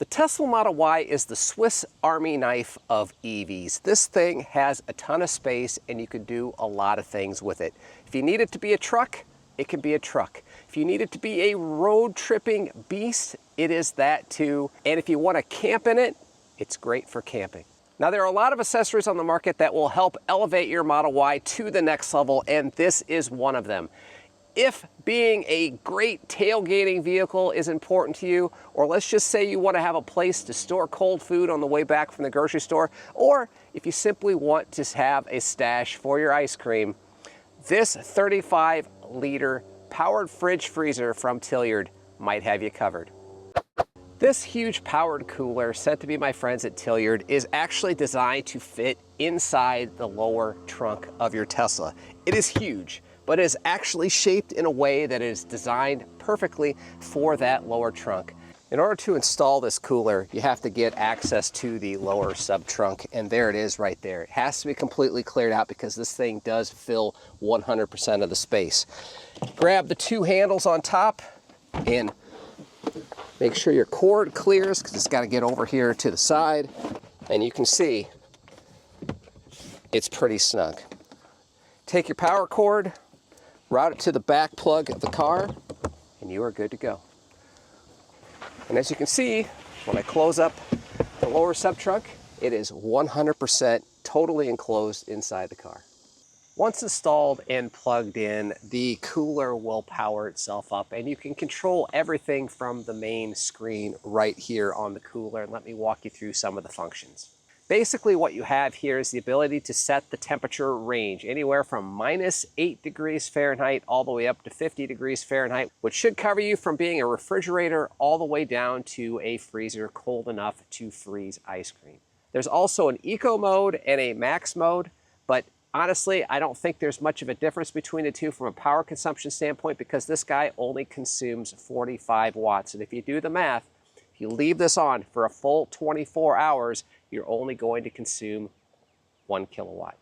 The Tesla Model Y is the Swiss Army knife of EVs. This thing has a ton of space and you can do a lot of things with it. If you need it to be a truck, it can be a truck. If you need it to be a road tripping beast, it is that too. And if you want to camp in it, it's great for camping. Now there are a lot of accessories on the market that will help elevate your Model Y to the next level, and this is one of them. If being a great tailgating vehicle is important to you, or let's just say you want to have a place to store cold food on the way back from the grocery store, or if you simply want to have a stash for your ice cream, this 35-liter powered fridge freezer from Tlyard might have you covered. This huge powered cooler, sent to be my friends at Tlyard, is actually designed to fit inside the lower trunk of your Tesla. It is huge, but it is actually shaped in a way that is designed perfectly for that lower trunk. In order to install this cooler, you have to get access to the lower sub-trunk, and there it is right there. It has to be completely cleared out because this thing does fill 100% of the space. Grab the two handles on top and make sure your cord clears because it's got to get over here to the side, and you can see it's pretty snug. Take your power cord, route it to the back plug of the car, and you are good to go. And as you can see, when I close up the lower sub-trunk, it is 100% totally enclosed inside the car. Once installed and plugged in, the cooler will power itself up, and you can control everything from the main screen right here on the cooler. And let me walk you through some of the functions. Basically what you have here is the ability to set the temperature range anywhere from -8 degrees Fahrenheit all the way up to 50 degrees Fahrenheit, which should cover you from being a refrigerator all the way down to a freezer cold enough to freeze ice cream. There's also an eco mode and a max mode, but honestly, I don't think there's much of a difference between the two from a power consumption standpoint because this guy only consumes 45 watts. And if you do the math, if you leave this on for a full 24 hours, you're only going to consume 1 kilowatt.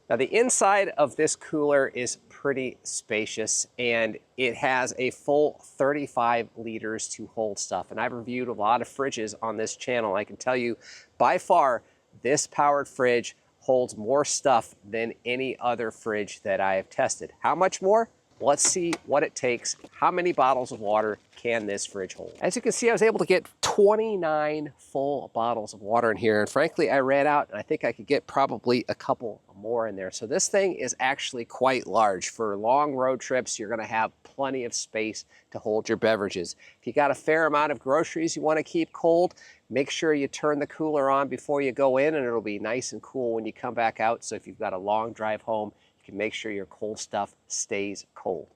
Now the inside of this cooler is pretty spacious, and it has a full 35 liters to hold stuff. And I've reviewed a lot of fridges on this channel. I can tell you by far this powered fridge holds more stuff than any other fridge that I have tested. How much more? Let's see what it takes. How many bottles of water can this fridge hold? As you can see, I was able to get 29 full bottles of water in here. And frankly, I ran out, and I think I could get probably a couple more in there. So this thing is actually quite large. For long road trips, you're gonna have plenty of space to hold your beverages. If you got a fair amount of groceries you wanna keep cold, make sure you turn the cooler on before you go in, and it'll be nice and cool when you come back out. So if you've got a long drive home, you can make sure your cold stuff stays cold.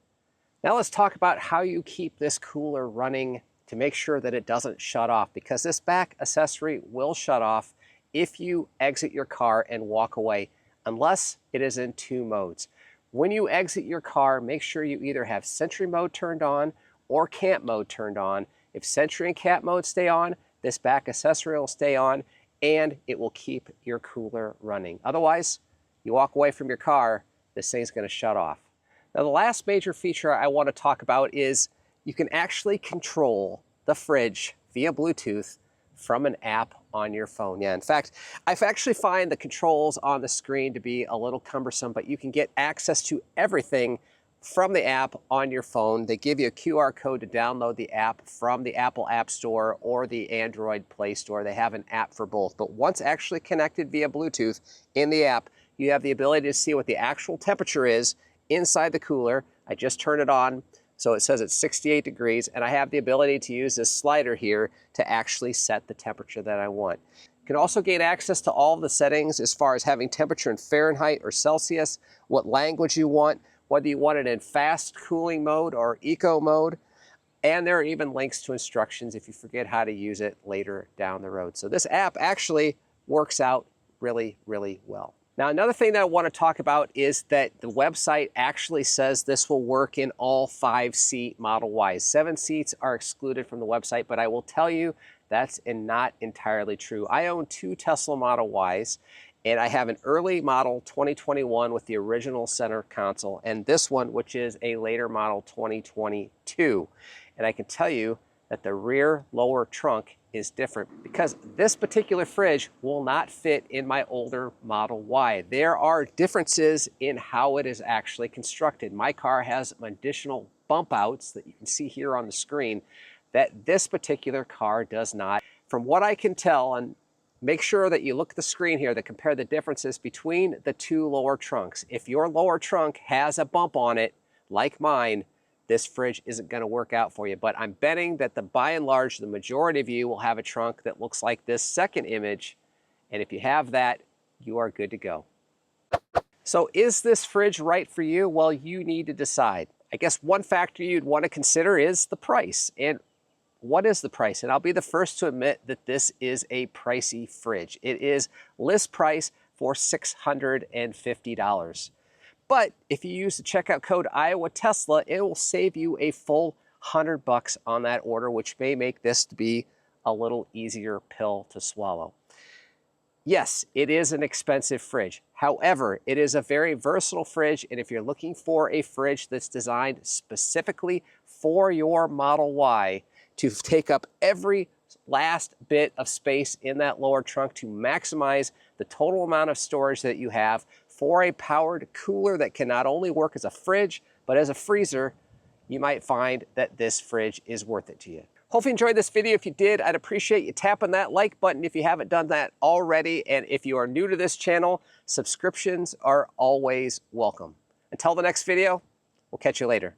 Now let's talk about how you keep this cooler running to make sure that it doesn't shut off, because this back accessory will shut off if you exit your car and walk away, unless it is in 2 modes. When you exit your car, make sure you either have Sentry mode turned on or Camp mode turned on. If Sentry and Camp mode stay on, this back accessory will stay on and it will keep your cooler running. Otherwise, you walk away from your car, this thing's going to shut off. Now the last major feature I want to talk about is you can actually control the fridge via Bluetooth from an app on your phone. Yeah, in fact, I've actually find the controls on the screen to be a little cumbersome, but you can get access to everything from the app on your phone. They give you a QR code to download the app from the Apple App Store or the Android Play Store. They have an app for both. But once actually connected via Bluetooth in the app, you have the ability to see what the actual temperature is inside the cooler. I just turned it on, so it says it's 68 degrees, and I have the ability to use this slider here to actually set the temperature that I want. You can also gain access to all of the settings as far as having temperature in Fahrenheit or Celsius, what language you want, whether you want it in fast cooling mode or eco mode, and there are even links to instructions if you forget how to use it later down the road. So this app actually works out really, really well. Now, another thing that I want to talk about is that the website actually says this will work in all 5-seat Model Ys. 7 seats are excluded from the website, but I will tell you that's not entirely true. I own 2 Tesla Model Ys, and I have an early model 2021 with the original center console, and this one, which is a later model 2022. And I can tell you that the rear lower trunk is different, because this particular fridge will not fit in my older Model Y. There are differences in how it is actually constructed. My car has some additional bump outs that you can see here on the screen that this particular car does not. From what I can tell, and make sure that you look at the screen here that compare the differences between the two lower trunks. If your lower trunk has a bump on it, like mine, this fridge isn't going to work out for you. But I'm betting that by and large, the majority of you will have a trunk that looks like this second image. And if you have that, you are good to go. So is this fridge right for you? Well, you need to decide. I guess one factor you'd want to consider is the price. And what is the price? And I'll be the first to admit that this is a pricey fridge. It is list price for $650. But if you use the checkout code IOWATESLA, it will save you a full $100 on that order, which may make this to be a little easier pill to swallow. Yes, it is an expensive fridge. However, it is a very versatile fridge, and if you're looking for a fridge that's designed specifically for your Model Y to take up every last bit of space in that lower trunk to maximize the total amount of storage that you have for a powered cooler that can not only work as a fridge, but as a freezer, you might find that this fridge is worth it to you. Hopefully you enjoyed this video. If you did, I'd appreciate you tapping that like button if you haven't done that already. And if you are new to this channel, subscriptions are always welcome. Until the next video, we'll catch you later.